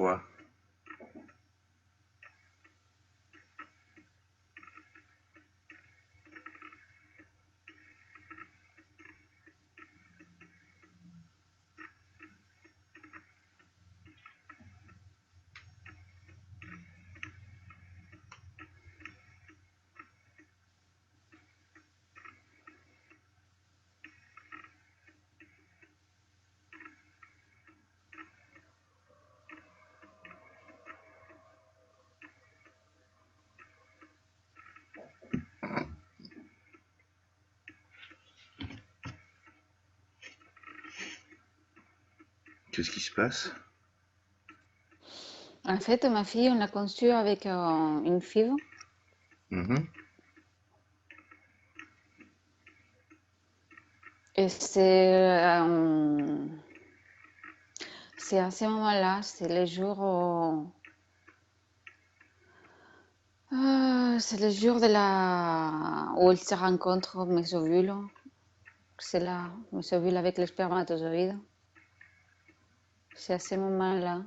froid. Qu'est-ce qui se passe? En fait, ma fille, on l'a conçue avec une FIV Mhm. et c'est à ce moment-là, c'est le jour c'est le jour où ils se rencontrent, mes ovules. C'est là, mes ovules avec les spermatozoïdes. C'est à ce moment-là.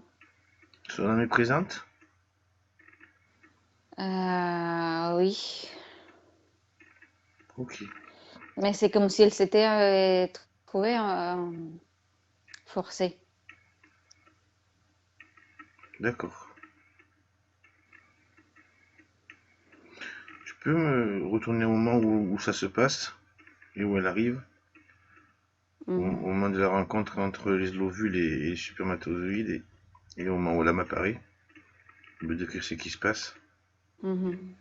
Son âme est présente? Oui, Ok, mais c'est comme si elle s'était trouvée forcée. d'accord. Tu peux me retourner au moment où ça se passe et où elle arrive? Au Mhm, moment de la rencontre entre les ovules et les spermatozoïdes et au moment où l'âme apparaît? Me décrire ce qui se passe? mhm.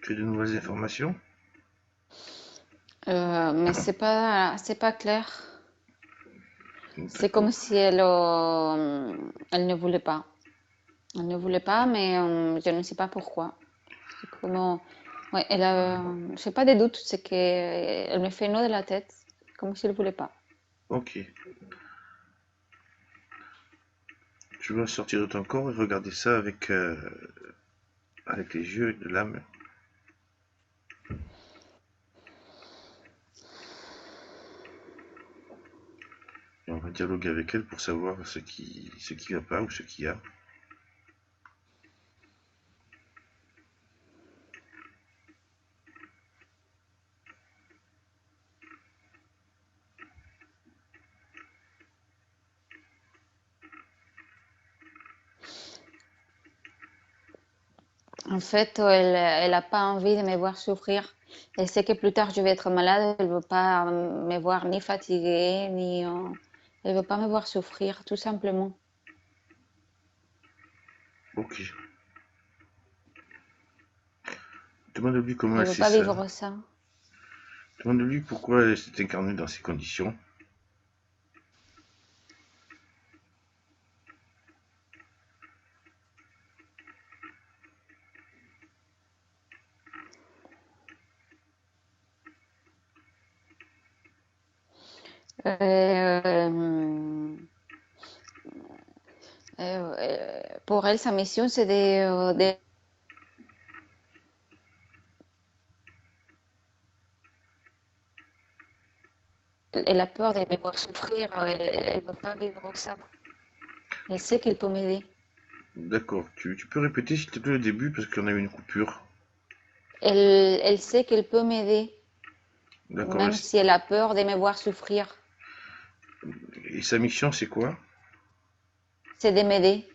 Tu as de nouvelles informations? Mais c'est pas clair. C'est comme D'accord. si elle ne voulait pas. Elle ne voulait pas, mais je ne sais pas pourquoi. C'est comme, ouais, j'ai pas de doute, c'est qu'elle me fait nœud de la tête, comme si elle voulait pas. Ok. Tu vas sortir de ton corps et regarder ça avec les yeux de l'âme. Et on va dialoguer avec elle pour savoir ce qui va pas ou ce qu'il y a. En fait, elle a pas envie de me voir souffrir. Elle sait que plus tard je vais être malade. Elle veut pas me voir ni fatiguée, elle veut pas me voir souffrir, tout simplement. Ok. Demande-lui comment Elle elle veut sait pas ça. vivre ça. Demande-lui pourquoi elle s'est incarnée dans ces conditions. Euh, pour elle, sa mission, c'est elle a peur de me voir souffrir. Elle veut pas vivre ça. Elle sait qu'elle peut m'aider. D'accord. Tu peux répéter s'il te plaît le début parce qu'on a eu une coupure. Elle sait qu'elle peut m'aider, D'accord. même si elle a peur de me voir souffrir. Et sa mission c'est quoi? C'est de m'aider.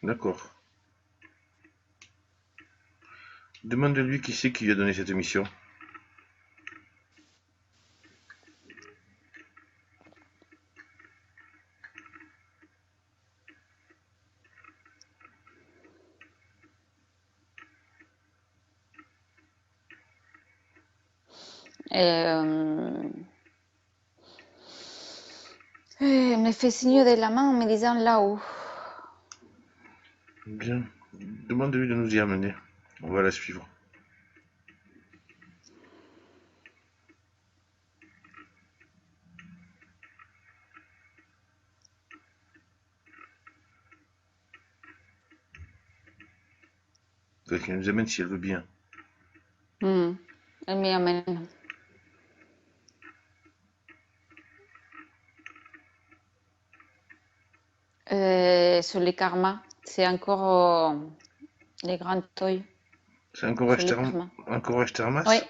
D'accord. Demande-lui qui c'est qui lui a donné cette mission. Euh, elle me fait signe de la main en me disant là-haut. Bien. Demande-lui de nous y amener. On va la suivre. Qu'elle nous amène si elle veut bien. Hmm. Elle m'y amène. Sur les karmas, c'est encore les grands toys C'est encore sur les karmas. Encore Oui, Ashtarmas?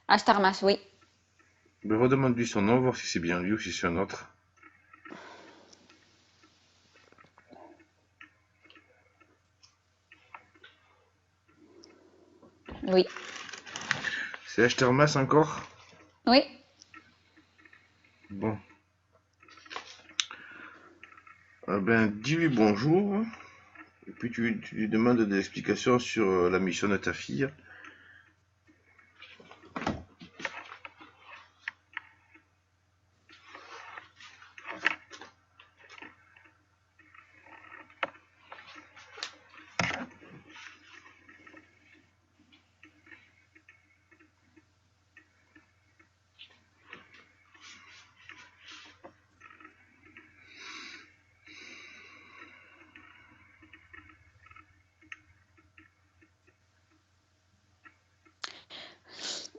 Ashtarmas, oui. Ben, redemande-lui son nom, voir si c'est bien lui ou si c'est un autre. Oui, C'est Ashtarmas encore? oui. Bon. Ben, dis-lui bonjour. Et puis tu lui demandes des explications sur la mission de ta fille.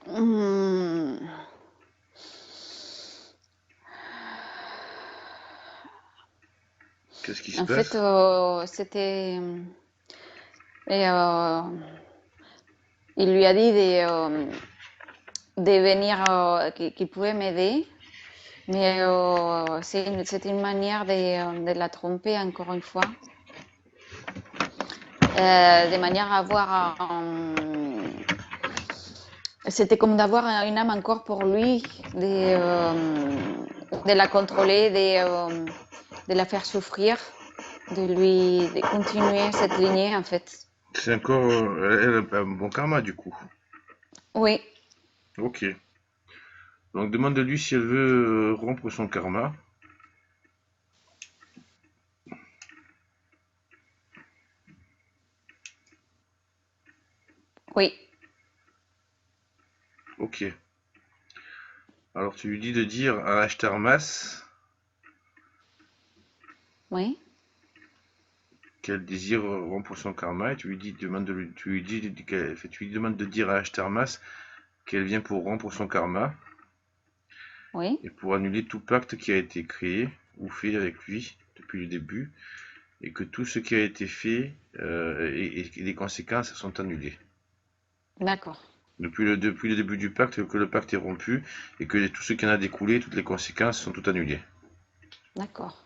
Hmm. Qu'est-ce qui se En fait, passe? c'était... et, il lui a dit de venir, qu'il pouvait m'aider, mais c'est une manière de la tromper encore une fois, de manière à avoir c'était comme d'avoir une âme encore pour lui, de la contrôler, de la faire souffrir, de continuer cette lignée en fait. C'est encore. Elle a un bon karma du coup. Oui, Ok. Donc demande-lui si elle veut rompre son karma. oui, Ok. Alors tu lui dis de dire à Ashtarmas oui, qu'elle désire rompre son karma et tu lui demandes de dire à Ashtarmas qu'elle vient pour rompre son karma oui, et pour annuler tout pacte qui a été créé ou fait avec lui depuis le début et que tout ce qui a été fait et les conséquences sont annulées. d'accord, Depuis le début du pacte, que le pacte est rompu et que tout ce qui en a découlé, toutes les conséquences sont toutes annulées. d'accord.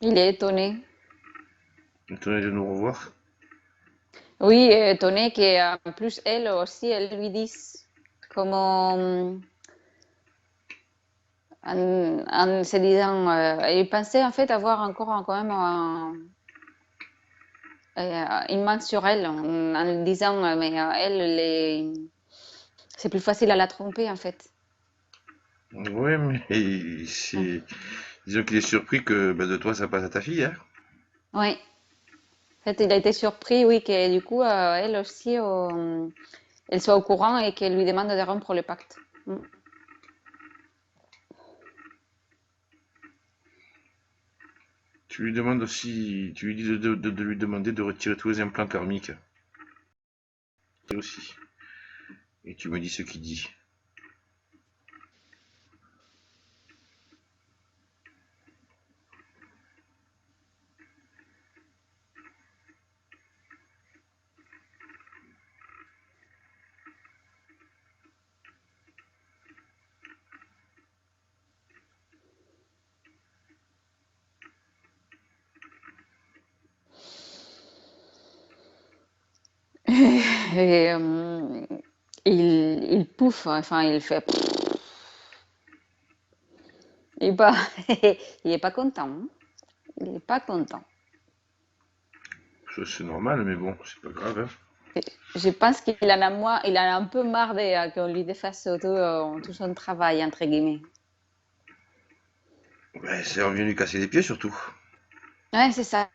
Il est étonné. Étonné de nous revoir. Oui, étonné qu'en plus elle aussi, elle lui dise comment en se disant, il pensait en fait avoir encore quand même une main sur elle en lui disant, mais elle, c'est plus facile à la tromper en fait. Ouais, mais Mm. disons qu'il est surpris que bah, de toi ça passe à ta fille, hein. Oui, en fait, il a été surpris, oui, que du coup, elle aussi, elle soit au courant et qu'elle lui demande de rompre le pacte. Mm. Tu lui dis de lui demander de retirer tous les implants karmiques. Et aussi. Et tu me dis ce qu'il dit. Et il pouffe, enfin, il fait. Il est pas, il est pas content, hein. Il est pas content. Ça, c'est normal, mais bon, c'est pas grave, hein. Et je pense qu'il en a moins, il en a un peu marre qu'on lui défasse tout son travail, entre guillemets. Ouais, c'est revenu lui casser les pieds surtout. Ouais, c'est ça.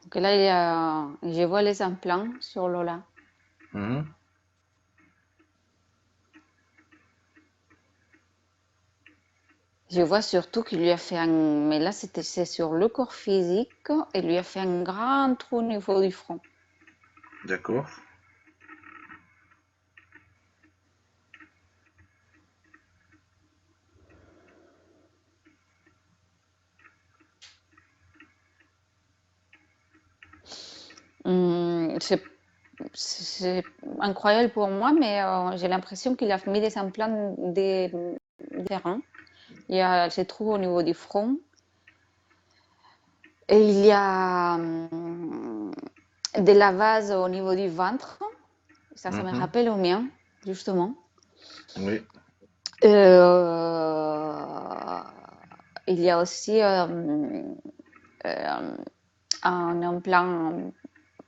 Donc là, je vois les implants sur Lola. Mhm. Je vois surtout qu'il lui a fait un, mais là, c'est sur le corps physique, il lui a fait un grand trou au niveau du front. D'accord. C'est incroyable pour moi, mais j'ai l'impression qu'il a mis des implants différents. Il y a ces trous au niveau du front et il y a des lavages au niveau du ventre. Ça me Mhm. rappelle au mien, justement. Oui, Euh, il y a aussi euh, un implant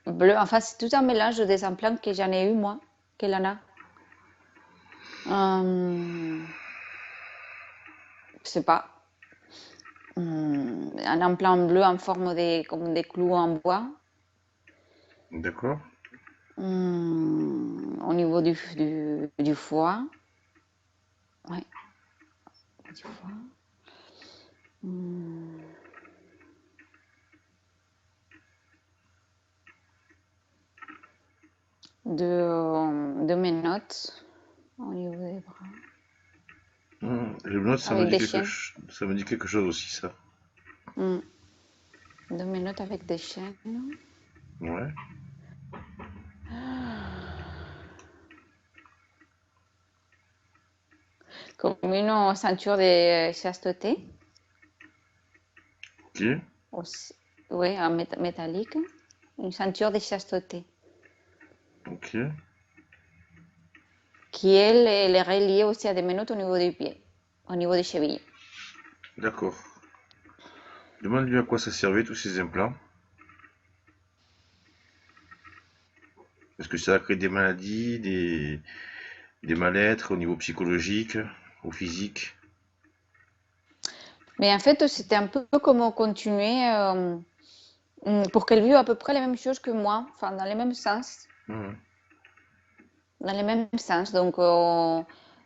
bleu. Enfin, c'est tout un mélange des implants que j'en ai eu, moi, qu'elle en a. Je sais pas. Un implant bleu en forme comme des clous en bois. d'accord. Au niveau du foie. Ouais, du foie. Hum, de mes notes au niveau des bras. Mhm. Le note, Avec des chaînes. ça me dit quelque chose aussi, ça. Hum, de mes notes avec des chaînes. Ouais. Comme une ceinture de chasteté. Ok. Aussi. Oui, en métallique. Une ceinture de chasteté. Ok. Qui, elle est reliée aussi à des menottes au niveau du pied. Au niveau des chevilles. D'accord. Demande-lui à quoi ça servait tous ces implants. Est-ce que ça a créé des maladies, des mal-être au niveau psychologique, au physique? Mais en fait, c'était un peu comme continuer pour qu'elle vive à peu près les mêmes choses que moi, enfin dans les mêmes sens, Mhm. dans les mêmes sens. Donc,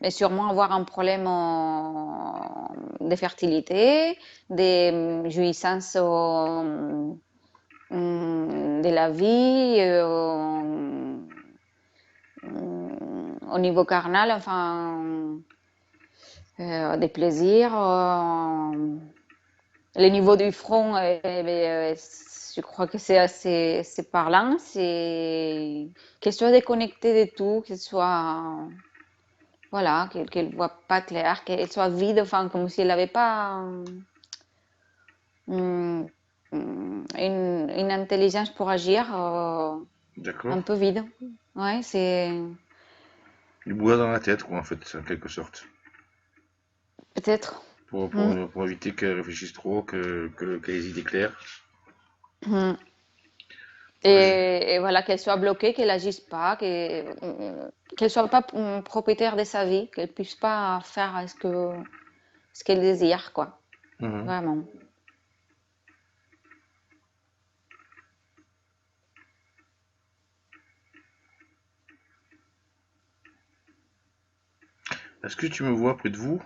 mais sûrement avoir un problème de fertilité, des jouissances de la vie, au niveau carnal, enfin, des plaisirs. Le niveau du front, je crois que c'est parlant. C'est qu'elle soit déconnectée de tout, qu'elle soit, voilà, qu'elle voit pas clair, qu'elle soit vide, enfin, comme si elle n'avait pas une intelligence pour agir, D'accord. un peu vide. Ouais, c'est Du bois dans la tête, quoi, en fait, en quelque sorte. peut-être. Pour, Mm, pour, pour éviter qu'elle réfléchisse trop, qu'elle ait les idées claires. mm. Ouais. Et voilà, qu'elle soit bloquée, qu'elle n'agisse pas, qu'elle soit pas propriétaire de sa vie, qu'elle puisse pas faire ce qu'elle désire, quoi. Mhm. Vraiment. Est-ce que tu me vois près de vous?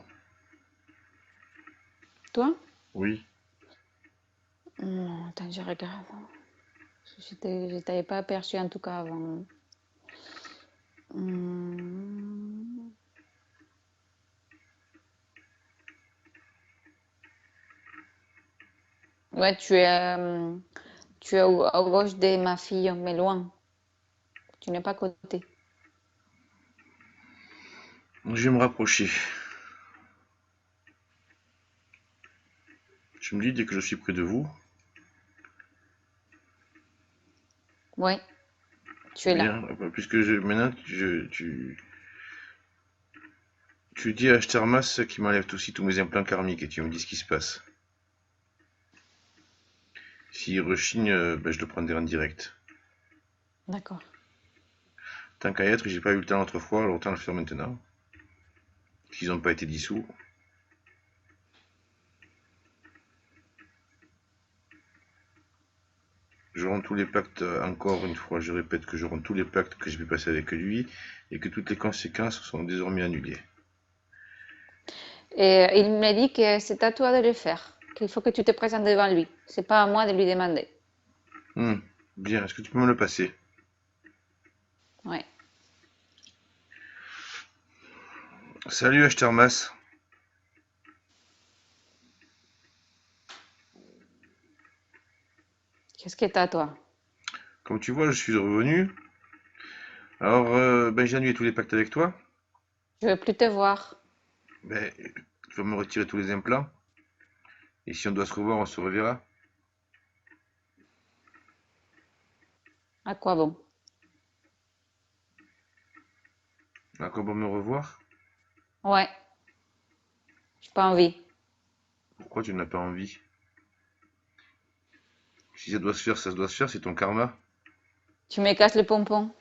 Toi? Oui. Attends, je regarde. Je t'avais pas aperçu en tout cas avant. Hum. Ouais, tu es à gauche de ma fille, mais loin. Tu n'es pas à côté. Je vais me rapprocher. Je me dis, dès que je suis près de vous, Oui, tu es là. bien, puisque maintenant, tu dis à Ashtermas qu'il m'enlève aussi tous mes implants karmiques et tu me dis ce qui se passe. S'il rechigne, ben, je le prendrai en direct. D'accord. Tant qu'à y être, j'ai pas eu le temps l'autre fois, alors autant le faire maintenant. S'ils n'ont pas été dissous. Je rends tous les pactes, encore une fois, je répète que je rends tous les pactes que j'ai pu passer avec lui et que toutes les conséquences sont désormais annulées. Et il m'a dit que c'est à toi de le faire, qu'il faut que tu te présentes devant lui. C'est pas à moi de lui demander. Hmm, bien, est-ce que tu peux me le passer? Ouais. Salut Ashtermas. Qu'est-ce que t'as, toi? Comme tu vois, je suis revenu. Alors, ben, j'ai annulé tous les pactes avec toi. Je veux plus te voir. Ben, tu vas me retirer tous les implants. Et si on doit se revoir, on se reverra. À quoi bon? À quoi bon me revoir? Ouais, j'ai pas envie. Pourquoi tu n'as pas envie? Si ça doit se faire, ça doit se faire, c'est ton karma. Tu me casses le pompon.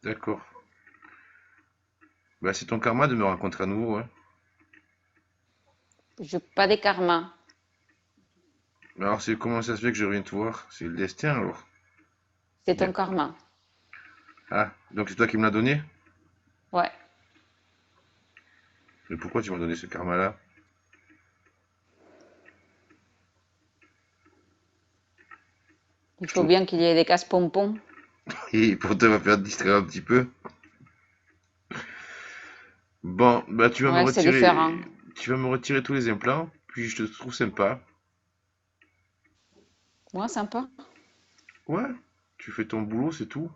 D'accord. Ben, c'est ton karma de me rencontrer à nouveau, hein. Je veux pas des karmas. Alors, c'est comment ça se fait que je reviens te voir? C'est le destin, alors. C'est ton Bien. karma. Ah, donc c'est toi qui me l'as donné? Ouais. Mais pourquoi tu m'as donné ce karma-là? Il Je faut trouve. bien qu'il y ait des casse-pompons. Et pour te faire distraire un petit peu. Bon, bah Ouais, c'est différent. tu vas me retirer tous les implants, puis je te trouve sympa. Moi, sympa. Ouais, tu fais ton boulot, c'est tout.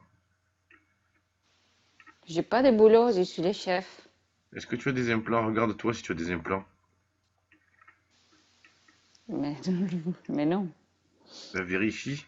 J'ai pas de boulot, je suis le chef. Est-ce que tu as des implants? Regarde-toi si tu as des implants. Mais, mais non. Bah, vérifie.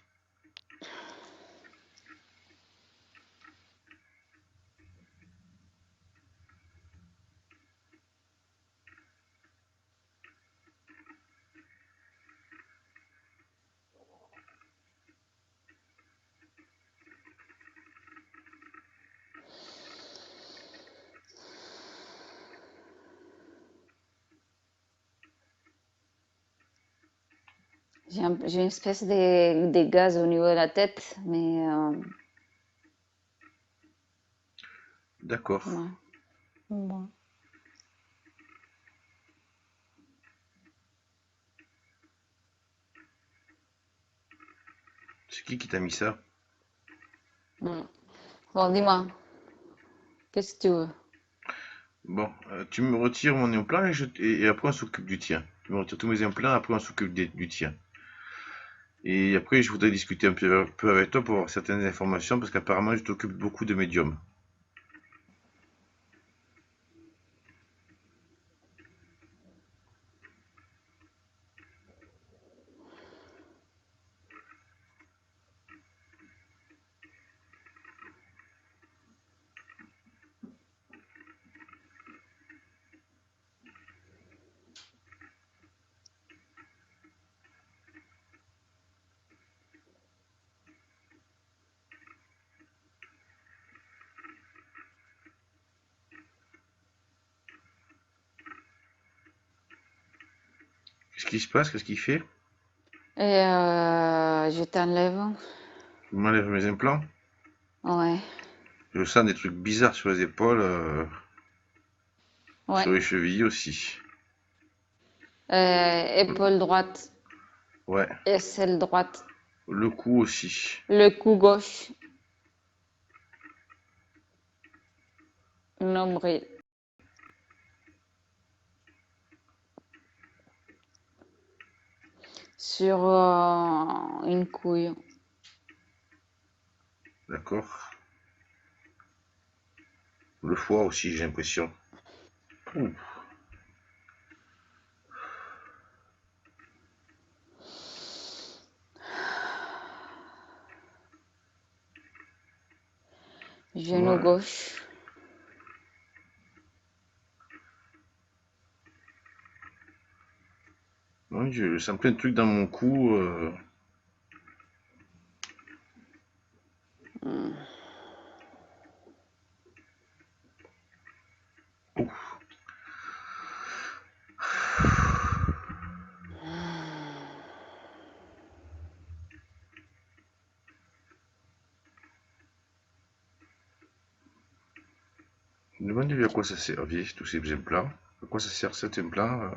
J'ai une espèce de gaz au niveau de la tête, mais D'accord. ouais. Bon. C'est qui t'a mis ça? Mm. Bon, dis-moi, qu'est-ce que tu veux? Bon, tu me retires mon implant et après on s'occupe du tien. Tu me retires tous mes implants, après on s'occupe du tien. Et après, je voudrais discuter un peu avec toi pour avoir certaines informations, parce qu'apparemment, je t'occupe beaucoup de médiums. Qu'est-ce qui se passe? Qu'est-ce qu'il fait? Et je t'enlève. Il m'enlève mes implants. Ouais, Je sens des trucs bizarres sur les épaules, ouais. sur les chevilles aussi. Épaule droite, Ouais, aisselle droite, le cou aussi. le cou gauche, nombril. Sur une couille. D'accord. Le foie aussi, j'ai l'impression. Ouh. Genou Ouais. gauche. Ouais, je sens plein de trucs dans mon cou. Hmm. Ouh. Je me demande à quoi ça servait, tous ces implants. À quoi ça sert cet implant?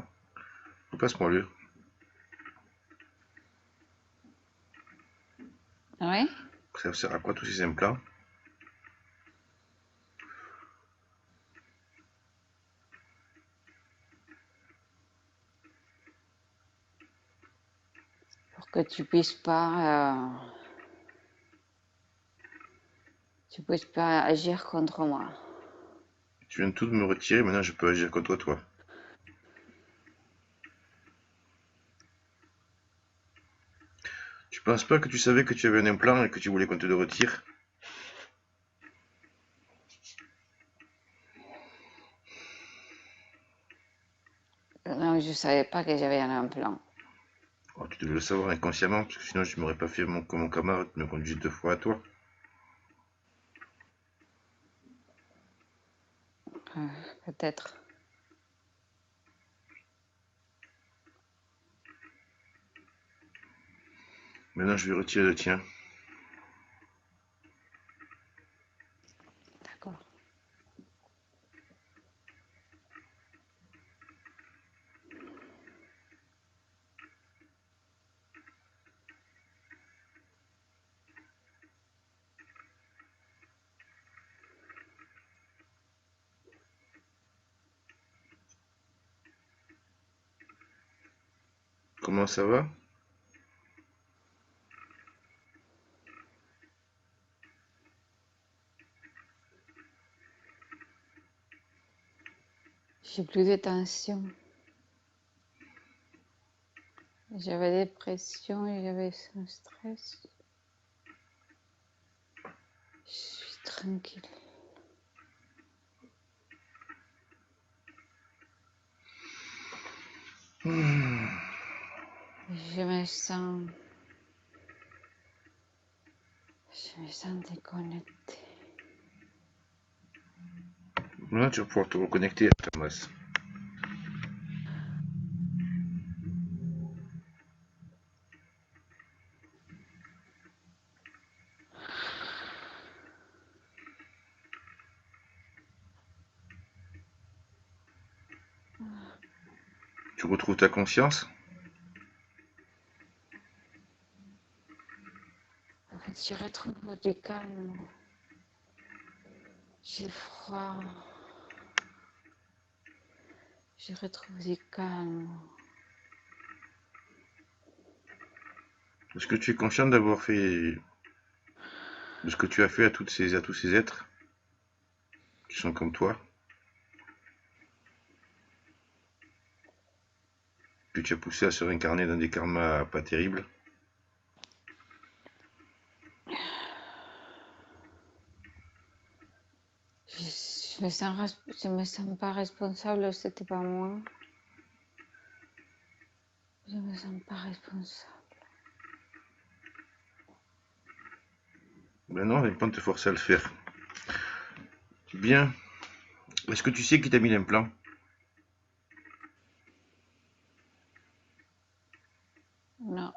Passe-moi le. Ouais. Ça sert à quoi tous ces implants? Pour que tu puisses pas agir contre moi. Tu viens tout de me retirer, maintenant je peux agir contre toi. Tu penses pas que tu savais que tu avais un implant et que tu voulais qu'on te le retire? Non, je savais pas que j'avais un implant. Oh, tu devais le savoir inconsciemment, parce que sinon je m'aurais pas fait comme mon camarade me conduise deux fois à toi. Euh, Peut-être. Maintenant je vais retirer le tien. D'accord. Comment ça va? J'ai plus de tension. J'avais des pressions et j'avais un stress. Je suis tranquille. Je me sens, je me sens déconnectée. Maintenant tu vas pouvoir te reconnecter à ta masse. Tu retrouves ta conscience? En fait, je retrouve du calme. J'ai froid. Je retrouve du calme. Est-ce que tu es conscient d'avoir fait de ce que tu as fait à tous ces êtres qui sont comme toi, que tu as poussé à se réincarner dans des karmas pas terribles? Je me sens pas responsable, c'était pas moi. Je me sens pas responsable. Ben non, on va pas te forcer à le faire. Bien. Est-ce que tu sais qui t'a mis l'implant? Non,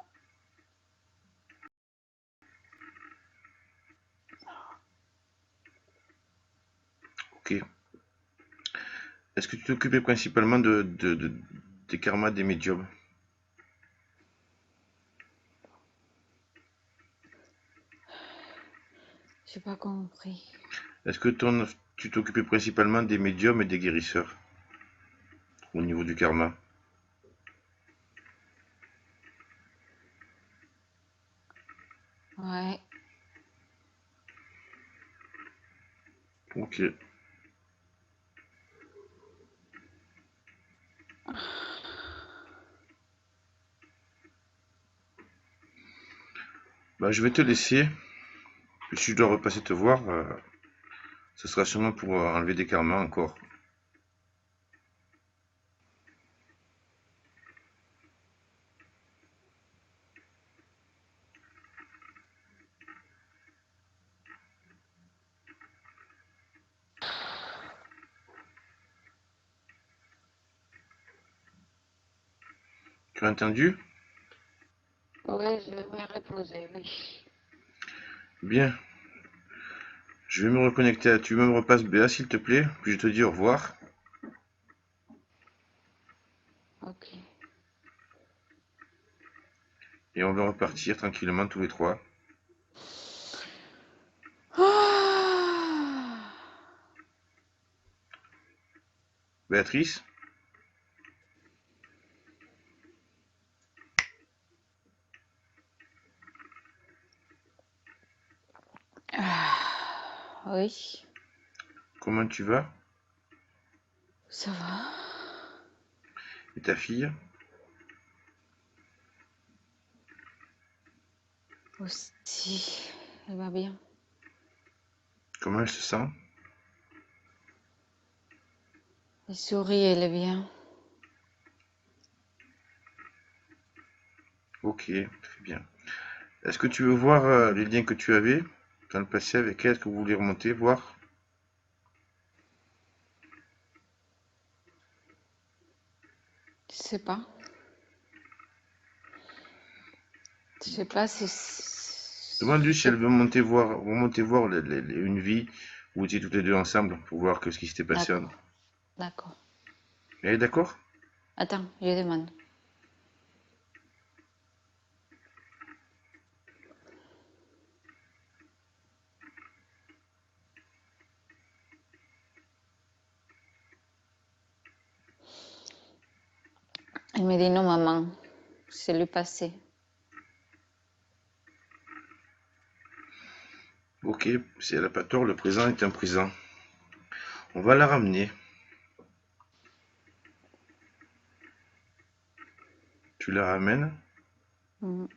Ok. Est-ce que tu t'occupais principalement des karmas des médiums? j'ai pas compris. Est-ce que tu t'occupais principalement des médiums et des guérisseurs au niveau du karma? Ouais, Ok. Bah, je vais te laisser. Puis si je dois repasser te voir, ce sera sûrement pour enlever des karmas encore. Tu as entendu? Oui, je vais me reposer, oui. Bien. Je vais me reconnecter à... Tu me repasses Béa, s'il te plaît. Puis je te dis au revoir. Ok. Et on va repartir tranquillement tous les trois. Ah, Béatrice? oui, Comment tu vas? ça va. Et ta fille? Aussi, elle va bien. Comment elle se sent? Elle sourit, elle est bien. Ok, très bien. Est-ce que tu veux voir les liens que tu avais dans le passé avec elle? Est-ce que vous voulez remonter, voir? Je sais pas. Je sais pas si... Demande-lui si elle c'est- veut monter voir une vie où vous étiez toutes les deux ensemble pour voir ce qui s'était passé. D'accord, d'accord. Elle est d'accord? Attends, je demande. Elle me dit non, maman, c'est le passé. Ok, si elle n'a pas tort, le présent est un présent. On va la ramener. Tu la ramènes. Mhm.